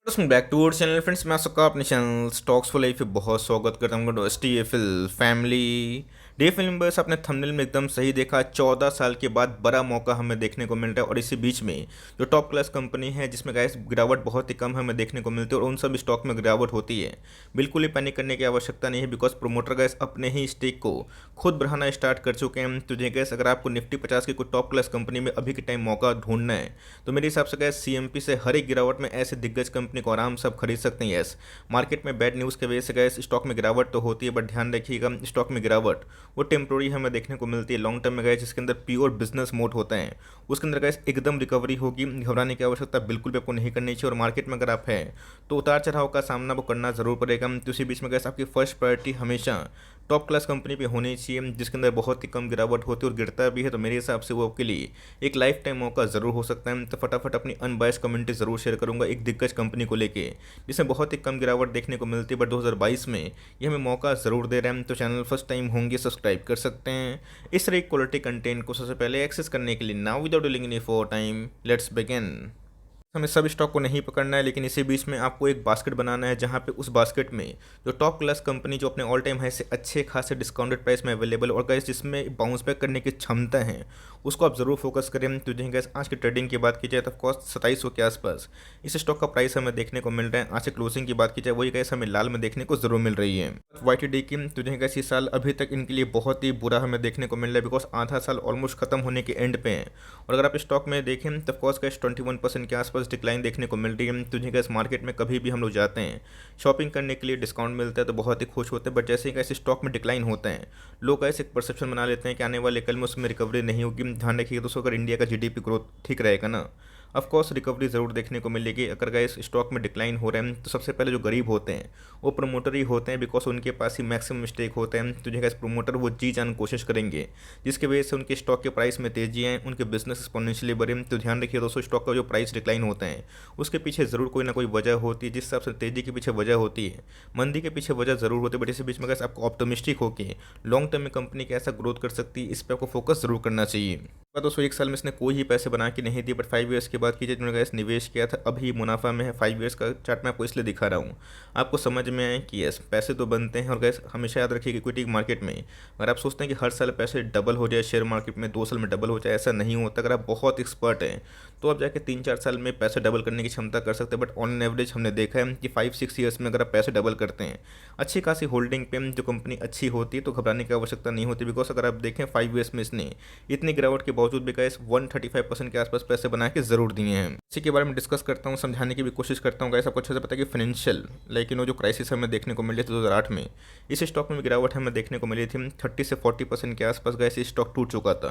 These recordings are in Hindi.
Welcome back to our channel friends. मैं सबका अपने चैनल स्टॉक्स फॉर लाइफ पे बहुत स्वागत करता हूँ। एसटीएफएल फैमिली डीएफएल मेंबर्स, आपने थंबनेल में एकदम सही देखा। 14 साल के बाद बड़ा मौका हमें देखने को मिल रहा है और इसी बीच में जो टॉप क्लास कंपनी है जिसमें गाइस गिरावट बहुत ही कम हमें देखने को मिलती है और उन सब स्टॉक में गिरावट होती है। बिल्कुल ही पैनिक करने की आवश्यकता नहीं है, बिकॉज प्रोमोटर गाइस अपने ही स्टेक को खुद बढ़ाना स्टार्ट कर चुके हैं। तो जी गैस, अगर आपको निफ्टी 50 की कोई टॉप क्लास कंपनी में अभी के टाइम मौका ढूंढना है तो मेरे हिसाब से गैस सीएमपी से हर एक गिरावट में ऐसे दिग्गज कंपनी को आराम से आप खरीद सकते हैं। यस, मार्केट में बैड न्यूज़ की वजह से गैस स्टॉक में गिरावट तो होती है, बट ध्यान रखिएगा स्टॉक में गिरावट वो टेम्प्रोरी हमें देखने को मिलती है। लॉन्ग टर्म में गैस जिसके अंदर प्योर बिजनेस मोड होता है उसके अंदर गैस एकदम रिकवरी होगी। घबराने की आवश्यकता बिल्कुल भी आपको नहीं करनी चाहिए। और मार्केट में अगर आप है तो उतार चढ़ाव का सामना वो करना जरूर पड़ेगा। तो इसी बीच में गैस आपकी फर्स्ट प्रायोरिटी हमेशा टॉप क्लास कंपनी पे होनी चाहिए जिसके अंदर बहुत ही कम गिरावट होती है और गिरता भी है। तो मेरे हिसाब से वो आपके लिए एक लाइफ टाइम मौका ज़रूर हो सकता है। तो फटाफट अपनी अनबायस कमेंट्री ज़रूर शेयर करूंगा एक दिग्गज कंपनी को लेके जिसमें बहुत ही कम गिरावट देखने को मिलती है, बट 2022 में ये हमें मौका ज़रूर दे रहे हैं। तो चैनल फर्स्ट टाइम होंगे सब्सक्राइब कर सकते हैं इस तरह क्वालिटी कंटेंट को सबसे पहले एक्सेस करने के लिए। Now without dealing any for time, let's begin. हमें सब स्टॉक को नहीं पकड़ना है, लेकिन इसी बीच में आपको एक बास्केट बनाना है जहां पे उस बास्केट में जो टॉप क्लास कंपनी जो अपने ऑल टाइम हाई से अच्छे खासे डिस्काउंटेड प्राइस में अवेलेबल और गैस जिसमें बाउंस बैक करने की क्षमता है उसको आप ज़रूर फोकस करें। तो जी गैस, आज की ट्रेडिंग की बात की जाए तो कॉस्ट 2700 के आसपास इस स्टॉक का प्राइस हमें देखने को मिल रहा है। आज से क्लोजिंग की बात की जाए वही गैस हमें लाल में देखने को ज़रूर मिल रही है। वाईटीडी की तो जी गैस इस साल अभी तक इनके लिए बहुत ही बुरा हमें देखने को मिल रहा है, बिकॉज आधा साल ऑलमोस्ट खत्म होने के एंड पे है। और अगर आप स्टॉक में देखें तो कॉस्ट गैस 21% के आसपास डिक्लाइन देखने को मिल रही है। तुझे गैस मार्केट में कभी भी हम लोग जाते हैं शॉपिंग करने के लिए, डिस्काउंट मिलता है तो बहुत ही खुश होते हैं, बट जैसे ही गैस स्टॉक में डिक्लाइन होता है लोग ऐसे एक परसेप्शन बना लेते हैं कि आने वाले कल में उसमें रिकवरी नहीं होगी। ध्यान रखिएगा दोस्तों, अगर इंडिया का जीडीपी ग्रोथ ठीक रहेगा ना, ऑफकोर्स रिकवरी ज़रूर देखने को मिलेगी। अगर गैस स्टॉक में डिक्लाइन हो रहे हैं तो सबसे पहले जो गरीब होते हैं वो प्रमोटर ही होते हैं, बिकॉज उनके पास ही मैक्सिमम मिस्टेक होते हैं। तो जो गैस प्रमोटर वो जी जान कोशिश करेंगे जिसकी वजह से उनके स्टॉक के प्राइस में तेजी आए, उनके बिजनेस एक्सपोनेंशियली बढ़े। तो ध्यान रखिए दोस्तों, स्टॉक का जो प्राइस डिक्लाइन होता है उसके पीछे ज़रूर कोई ना कोई वजह होती है। जिस हिसाब से तेजी के पीछे वजह होती है, मंदी के पीछे वजह ज़रूर होती है, बट इसी बीच में गैस आपको ऑप्टोमिस्टिक होकर लॉन्ग टर्म में कंपनी कैसा ग्रोथ कर सकती है इस पर आपको फोकस जरूर करना चाहिए। दोस्तों, एक साल में इसने कोई ही पैसे बना के नहीं दिए, बट 5 ईयर्स की बात कीजिए जिन्होंने गैस निवेश किया था अभी मुनाफा में है। 5 ईयर्स का चार्ट मैं आपको इसलिए दिखा रहा हूँ आपको समझ में आए कि यस पैसे तो बनते हैं। और गैस हमेशा याद रखिए इक्विटी मार्केट में अगर आप सोचते हैं कि हर साल पैसे डबल हो जाए, शेयर मार्केट में 2 साल में डबल हो जाए, ऐसा नहीं होता। अगर आप बहुत एक्सपर्ट हैं तो आप जाके 3-4 साल में पैसे डबल करने की क्षमता कर सकते हैं, बट ऑन एवरेज हमने देखा है कि 5-6 ईयर्स में अगर आप पैसे डबल करते हैं अच्छी खासी होल्डिंग पे जो कंपनी अच्छी होती है तो घबराने की आवश्यकता नहीं होती। बिकॉज अगर आप देखें 5 ईयर्स में इसने इतनी गिरावट के बावजूद भी गैस 135% के आसपास पैसे बना के जरूर दिए हैं। इसी के बारे में डिस्कस करता हूँ, समझाने की भी कोशिश करता हूँ। गैस आपको अच्छे से पता है कि फाइनेंशियल लेकिन वो जो क्राइसिस हमें देखने को मिली थी 2008 में, इस स्टॉक में गिरावट हमें देखने को मिली थी 30 से 40% के आसपास। गैस स्टॉक टूट चुका था,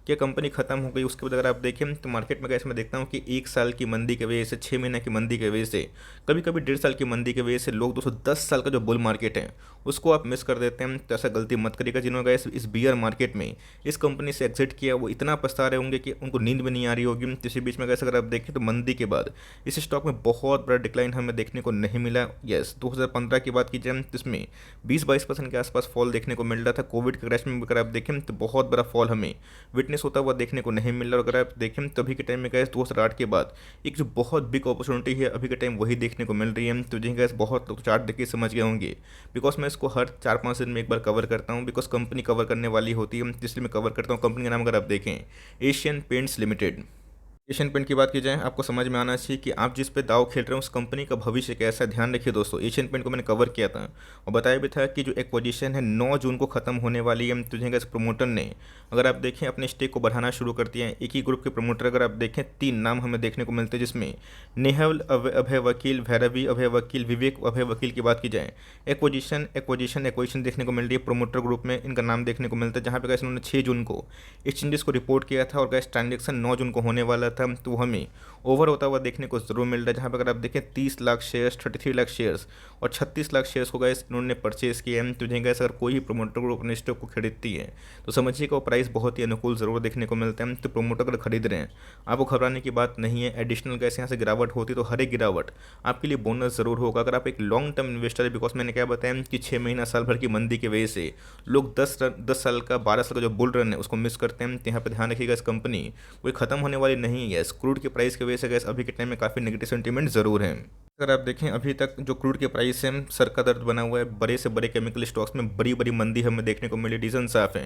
क्या कंपनी खत्म हो गई। उसके बाद अगर आप देखें तो मार्केट में गैस मैं देखता हूँ कि 1 साल की मंदी की वजह से, 6 महीने की मंदी की वजह से, कभी कभी 1.5 साल की मंदी की वजह से लोग 210 साल का जो बुल मार्केट है उसको आप मिस कर देते हैं। तो ऐसा गलती मत करिएगा। जिन्होंने गैस इस बियर मार्केट में इस कंपनी से एग्जिट किया वो इतना पछता रहे होंगे कि उनको नींद भी नहीं आ रही होगी। इसी बीच में गैस अगर आप देखें तो मंदी के बाद इस स्टॉक में बहुत बड़ा डिक्लाइन हमें देखने को नहीं मिला। यस, 2015 की बात की जाए तो इसमें 20-22% के आसपास फॉल देखने को मिल रहा था। कोविड के क्रैश में अगर आप देखें तो बहुत बड़ा फॉल हमें विटनेस होता हुआ देखने को नहीं मिल रहा। और अगर आप देखें तो अभी के टाइम में गैस 2008 के बाद एक जो बहुत बिग अपॉर्चुनिटी है अभी के टाइम वही देखने को मिल रही है। तो जी गैस बहुत लोग चार्ट देख के समझ गए होंगे, बिकॉज मैं इसको हर 4-5 दिन में एक बार कवर करता हूँ, बिकॉज कंपनी कवर करने वाली होती है इसलिए मैं कवर करता हूँ। कंपनी का नाम अगर आप देखें Asian Paints Limited. Asian Paint की बात की जाए आपको समझ में आना चाहिए कि आप जिस पे दाव खेल रहे हैं उस कंपनी का भविष्य कैसा है। ध्यान रखिए दोस्तों, एशियन पेंट को मैंने कवर किया था और बताया भी था कि जो एक्विजिशन है 9 जून को खत्म होने वाली है। तुझे इस प्रमोटर ने अगर आप देखें अपने स्टेक को बढ़ाना शुरू कर दिया है। एक ही ग्रुप के प्रमोटर अगर आप देखें 3 नाम हमें देखने को मिलते हैं, जिसमें नेहल अभय वकील, भैरवी अभय वकील, विवेक अभय वकील की बात की जाए एक्विजिशन एक्विजिशन एक्विजिशन देखने को मिल रही है प्रमोटर ग्रुप में। इनका नाम देखने को मिलता है जहाँ पे गैस उन्होंने 6 जून को एक्सचेंजेस को रिपोर्ट किया था और गैस ट्रांजेक्शन 9 जून को होने वाला था। तो हमें ओवर होता हुआ देखने को जरूर मिल रहा है, जहाँ पर अगर आप देखें 30 लाख शेयर्स, 33 लाख शेयर्स और 36 लाख शेयर्स को गैस इन्होंने परचेज किए हैं। तो गैस अगर कोई भी प्रोमोटर ग्रुप अपने स्टॉक को खरीदती है तो समझिएगा वो प्राइस बहुत ही अनुकूल जरूर देखने को मिलता है। तो प्रोमोटर अगर खरीद रहे हैं आपको घबराने की बात नहीं है। एडिशनल गैस यहाँ से गिरावट होती है तो हर एक गिरावट आपके लिए बोनस जरूर होगा अगर आप एक लॉन्ग टर्म इन्वेस्टर है। बिकॉज मैंने क्या बताया कि 6 महीना साल भर की मंदी की वजह से लोग 10 साल का 12 साल का जो बुल रन है उसको मिस करते हैं। तो यहाँ पर ध्यान रखिएगा इस कंपनी कोई खत्म होने वाली नहीं है। क्रूड के प्राइस की वजह से गैस अभी के टाइम में काफ़ी नेगेटिव सेंटीमेंट जरूर है। अगर आप देखें अभी तक जो क्रूड के प्राइस है सर का दर्द बना हुआ है। बड़े से बड़े केमिकल स्टॉक्स में बड़ी बड़ी मंदी हमें देखने को मिली, रीज़न साफ है।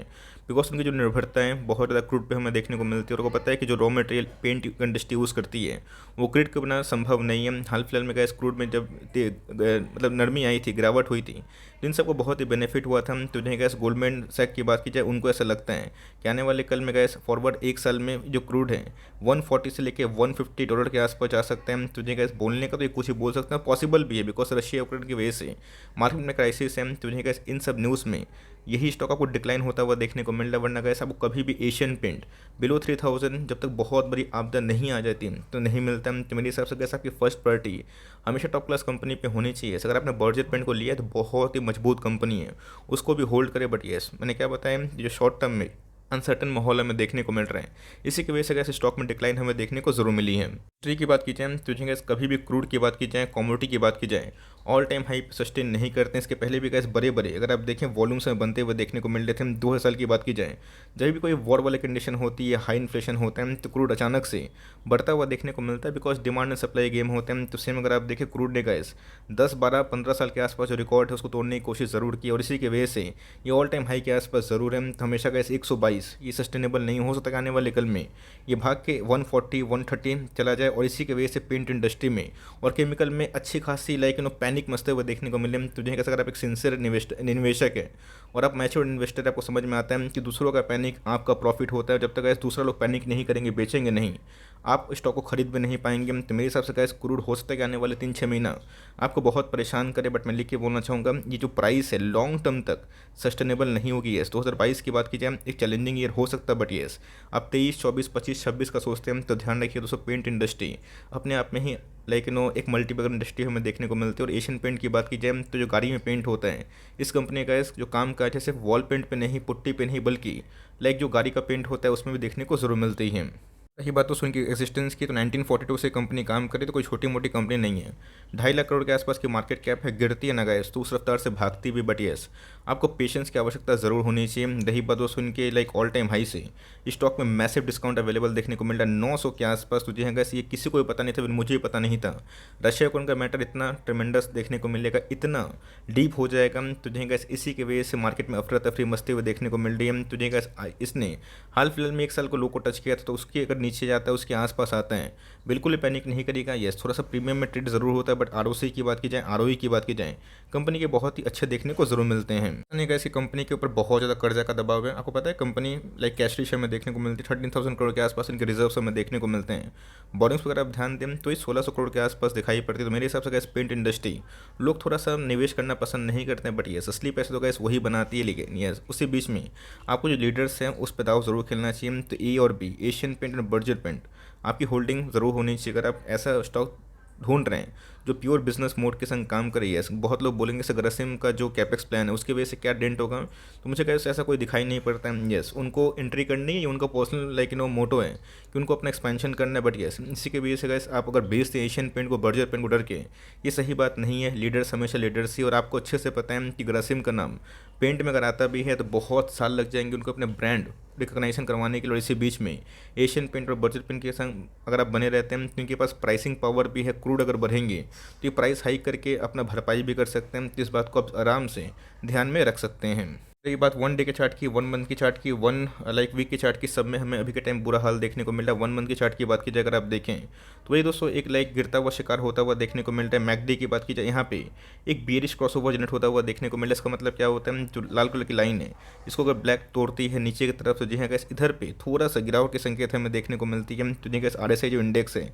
बिकॉज उनकी जो निर्भरता है बहुत ज़्यादा क्रूड पे हमें देखने को मिलती है। और को पता है कि जो raw material paint industry use करती है वो क्रूड के बिना संभव नहीं है। हाल फिलहाल में गैस क्रूड में जब मतलब नरमी आई थी, गिरावट हुई थी, तो इन सबको बहुत ही बेनिफिट हुआ था। तो जिन्हें गैस गोल्डमैन सैक की बात की जाए, उनको ऐसा लगता है कि आने वाले कल में गैस फॉरवर्ड एक साल में जो क्रूड है 140 से लेके $150 के आसपास जा सकते हैं। तुझे गैस बोलने का तो ये कुछ ही बोल सकते हैं, पॉसिबल भी है बिकॉज रशिया यूक्रेन की वजह से मार्केट में क्राइसिस है। तुझे गैस इन सब न्यूज़ में यही स्टॉक आपको डिक्लाइन होता हुआ देखने को मिल रहा है। वरना गैस आपको कभी भी एशियन पेंट बिलो 3000 जब तक बहुत बड़ी आपदा नहीं आ जाती तो नहीं मिलता। तो मेरे हिसाब से गैस आपकी फर्स्ट प्रायोरिटी हमेशा टॉप क्लास कंपनी पे होनी चाहिए। अगर आपने बर्जर पेंट को लिया है तो बहुत ही मजबूत कंपनी है, उसको भी होल्ड करे। बट येस, मैंने क्या बताया, जो शॉर्ट टर्म में अनसर्टन माहौल हमें देखने को मिल रहे हैं, इसी की वजह से गैस स्टॉक में डिक्लाइन हमें देखने को जरूर मिली है। हिस्ट्री की बात की जाए तो गैस कभी भी क्रूड की बात की जाए, कमोडिटी की बात की जाए, ऑल टाइम हाई सस्टेन नहीं करते हैं। इसके पहले भी गैस बड़े बड़े अगर आप देखें वॉल्यूम्स में बनते हुए देखने को मिल रहे थे। 2000 साल की बात की जाए, जब भी कोई वॉर वाली कंडीशन होती है, हाई इन्फ्लेशन होता है, तो क्रूड अचानक से बढ़ता हुआ देखने को मिलता है। Because demand and supply game होते हैं। तो सेम अगर आप देखें क्रूड ने गैस 10 12 15 साल के आसपास जो रिकॉर्ड है उसको तोड़ने की कोशिश ज़रूर की, और इसी की वजह से ये ऑल टाइम हाई के आसपास ज़रूर है। तो हमेशा गैस 122 ये सस्टेनेबल नहीं हो सकता। आने वाले कल में ये भाग के 140 130 चला जाए, और इसी की वजह से पेंट इंडस्ट्री में और केमिकल में अच्छी खासी पैनिक मचते हुए देखने को मिले। तो जिन्हें अगर आप एक सिंसियर निवेशक है और आप मैच्योर इन्वेस्टर, आपको समझ में आता है कि दूसरों का पैनिक आपका प्रॉफिट होता है। जब तक गैस दूसरा लोग पैनिक नहीं करेंगे, बेचेंगे नहीं, आप स्टॉक को खरीद भी नहीं पाएंगे। तो मेरे हिसाब से गैस क्रूड हो सकता है कि आने वाले 3 6 महीना आपको बहुत परेशान करे। बट मैं लिख के बोलना चाहूँगा, ये जो प्राइस है लॉन्ग टर्म तक सस्टेनेबल नहीं होगी। येस, 2022 की बात की जाए एक चैलेंजिंग ईयर हो सकता है। बट येस, आप 23 24 25 26 का सोचते हैं तो ध्यान रखिए दोस्तों, पेंट इंडस्ट्री अपने आप में ही एक मल्टीपल इंडस्ट्री हमें देखने को मिलती है। और एशियन पेंट की बात की जाए तो जो गाड़ी में पेंट होता है, इस कंपनी का जो काम काज है सिर्फ वॉल पेंट पे नहीं, पुट्टी पे नहीं, बल्कि जो गाड़ी का पेंट होता है उसमें भी देखने को ज़रूर मिलती है। रही बात तो उनकी एग्जिस्टेंस की, तो 1942 से कंपनी काम करे, तो कोई छोटी मोटी कंपनी नहीं है। 2.5 लाख करोड़ के आसपास की मार्केट कैप है, गिरती है ना गैस तो उस रफ्तार से भागती भी। बट येस, आपको पेशेंस की आवश्यकता ज़रूर होनी चाहिए। रही बात दोस्तों उनके ऑल टाइम हाई से स्टॉक में मैसिव डिस्काउंट अवेलेबल देखने को मिल रहा है 900 के आसपास। तो जी हाँ गैस, ये किसी को भी पता नहीं था, मुझे भी पता नहीं था रशिया को उनका मैटर इतना ट्रेमेंडस देखने को मिलेगा, इतना डीप हो जाएगा। तो जी हाँ गैस, इसी की वजह से मार्केट में अफरा तफरी मचते हुए देखने को मिल रही है। तो जी हाँ गैस, इसने हाल फिलहाल में 1 साल को लो को टच किया था, तो उसके अगर नीचे जाता है, उसके आसपास आता है, बिल्कुल ही पैनिक नहीं करेगा। यस, थोड़ा सा प्रीमियम में ट्रेड जरूर होता है। बट आरओसी की बात की जाए, आरओई की बात की जाए, कंपनी के बहुत ही अच्छे देखने को जरूर मिलते हैं। नहीं ऐसी कंपनी के ऊपर बहुत ज़्यादा कर्जा का दबाव है। आपको पता है कंपनी कैश रिशर्व में देखने को मिलती है, 13,000 करोड़ के आसपास इनके रिजर्व में देखने को मिलते हैं। बोरिंग्स वगैरह आप ध्यान दें तो ये 1,600 करोड़ के आसपास दिखाई पड़ती है। तो मेरे हिसाब से गैस पेंट इंडस्ट्री लोग थोड़ा सा निवेश करना पसंद नहीं करते हैं। बट यस, असली पैसे तो गैस वही बनाती है। लेकिन यस, उसी बीच में आपको जो लीडर्स हैं उस पर दाव जरूर खेलना चाहिए। तो ए और बी, एशियन पेंट और बर्जर पेंट, आपकी होल्डिंग ज़रूर होनी चाहिए। अगर आप ऐसा स्टॉक ढूंढ रहे हैं जो प्योर बिजनेस मोड के संग काम कर रही है। बहुत लोग बोलेंगे सर ग्रसिम का जो कैपेक्स प्लान है उसकी वजह से क्या डेंट होगा, तो मुझे कैसे ऐसा कोई दिखाई नहीं पड़ता है। यस, उनको एंट्री करनी है, ये उनका पर्सनल मोटो है कि उनको अपना एक्सपेंशन करना है। बट यस, इसी के वजह से गैस आप अगर बेचते हैं एशियन पेंट को, बर्जर पेंट को डर के, ये सही बात नहीं है। लीडर्स हमेशा लीडर्स ही, और आपको अच्छे से पता है कि ग्रसिम का नाम पेंट में अगर आता भी है तो बहुत साल लग जाएंगे उनको अपने ब्रांड रिकॉग्नाइजेशन करवाने के लिए। और इसी बीच में एशियन पेंट और बर्जर पेंट के संग अगर आप बने रहते हैं तो इनके पास प्राइसिंग पावर भी है। क्रूड अगर बढ़ेंगे तो ये प्राइस हाइक करके अपना भरपाई भी कर सकते हैं। तो इस बात को आप आराम से ध्यान में रख सकते हैं। ये बात 1 डे के चार्ट की, 1 मंथ की चार्ट की, 1 वीक की चार्ट की, सब में हमें अभी के टाइम बुरा हाल देखने को मिल रहा है। 1 मंथ की चार्ट की बात की जाए अगर आप देखें तो वही दोस्तों एक गिरता हुआ शिकार होता हुआ देखने को मिल रहा है। मैकडी की बात की जाए, यहाँ पे एक बियरिश क्रॉसओवर जनरेट होता हुआ देखने को मिल रहा है। इसका मतलब क्या होता है, जो लाल कलर की लाइन है इसको अगर ब्लैक तोड़ती है नीचे की तरफ, तो जी हाँ गैस इधर पे थोड़ा सा गिरावट के संकेत हमें देखने को मिलती है। तो जी गैस RSI जो इंडेक्स है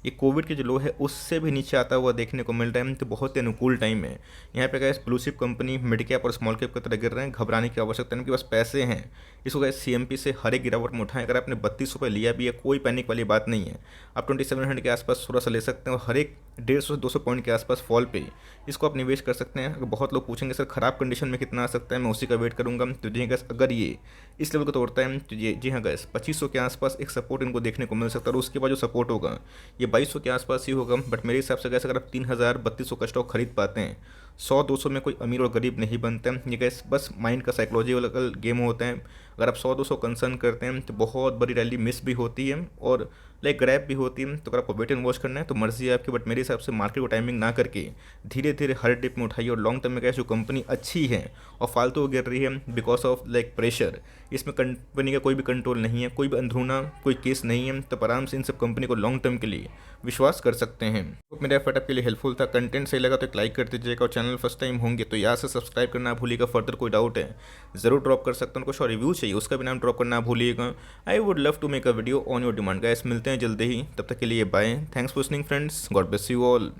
ये कोविड के जो लो है उससे भी नीचे आता हुआ देखने को मिल रहा है। तो बहुत ही अनुकूल टाइम है यहाँ पे gas. Blue chip company mid cap और स्मॉल कैप की तरह गिर रहे हैं, घबराने की आवश्यकता नहीं, कि बस पैसे हैं। इसको गैस CMP से हर एक गिरावट में उठाएं। अगर आपने 32 रुपये लिया भी है, कोई पैनिक वाली बात नहीं है। आप 2700 के आसपास थोड़ा सा ले सकते हैं, और हर एक 150 से 200 पॉइंट के आसपास फॉल पे इसको आप निवेश कर सकते हैं। अगर बहुत लोग पूछेंगे सर खराब कंडीशन में कितना आ सकता है, मैं उसी का वेट करूंगा। तो जी गैस, अगर ये इस लेवल को तोड़ता है तो ये जी हाँ गैस 2500 के आसपास एक सपोर्ट इनको देखने को मिल सकता है। और उसके बाद जो सपोर्ट होगा ये 2200 के आसपास ही होगा। बट मेरे हिसाब से गैस अगर आप 3000 3200 का स्टॉक खरीद पाते हैं, 100 200 में कोई अमीर और गरीब नहीं बनते हैं। ये गैस बस माइंड का साइकोलॉजिकल गेम होता है। अगर आप 100 200 कंसर्न करते हैं तो बहुत बड़ी रैली मिस भी होती है, और लाइक ग्रैब भी होती है। तो अगर आपको वेट एंड वॉच करना है तो मर्जी है आपकी, बट मेरे हिसाब से मार्केट को टाइमिंग ना करके धीरे धीरे हर डिप में उठाइए। और लॉन्ग टर्म में क्या है, जो कंपनी अच्छी है और फालतू वो गिर रही है बिकॉज ऑफ लाइक प्रेशर, इसमें कंपनी का कोई भी कंट्रोल नहीं है, कोई भी अंदरूना कोई केस नहीं है, तो आराम से इन सब कंपनी को लॉन्ग टर्म के लिए विश्वास कर सकते हैं। तो मेरा एफर्ट आपके लिए हेल्पफुल था, कंटेंट सही लगा तो एक लाइक कर दीजिएगा, और चैनल फर्स्ट टाइम होंगे तो यहाँ से सब्सक्राइब करना भूलिएगा। फर्दर कोई डाउट है ज़रूर ड्रॉप कर सकते हैं, कुछ और रिव्यू चाहिए उसका भी नाम ड्रॉप करना भूलिएगा। I would love to make a video on your demand. Guys मिलते हैं जल्दी ही, तब तक के लिए bye. Thanks for listening friends, God bless you all.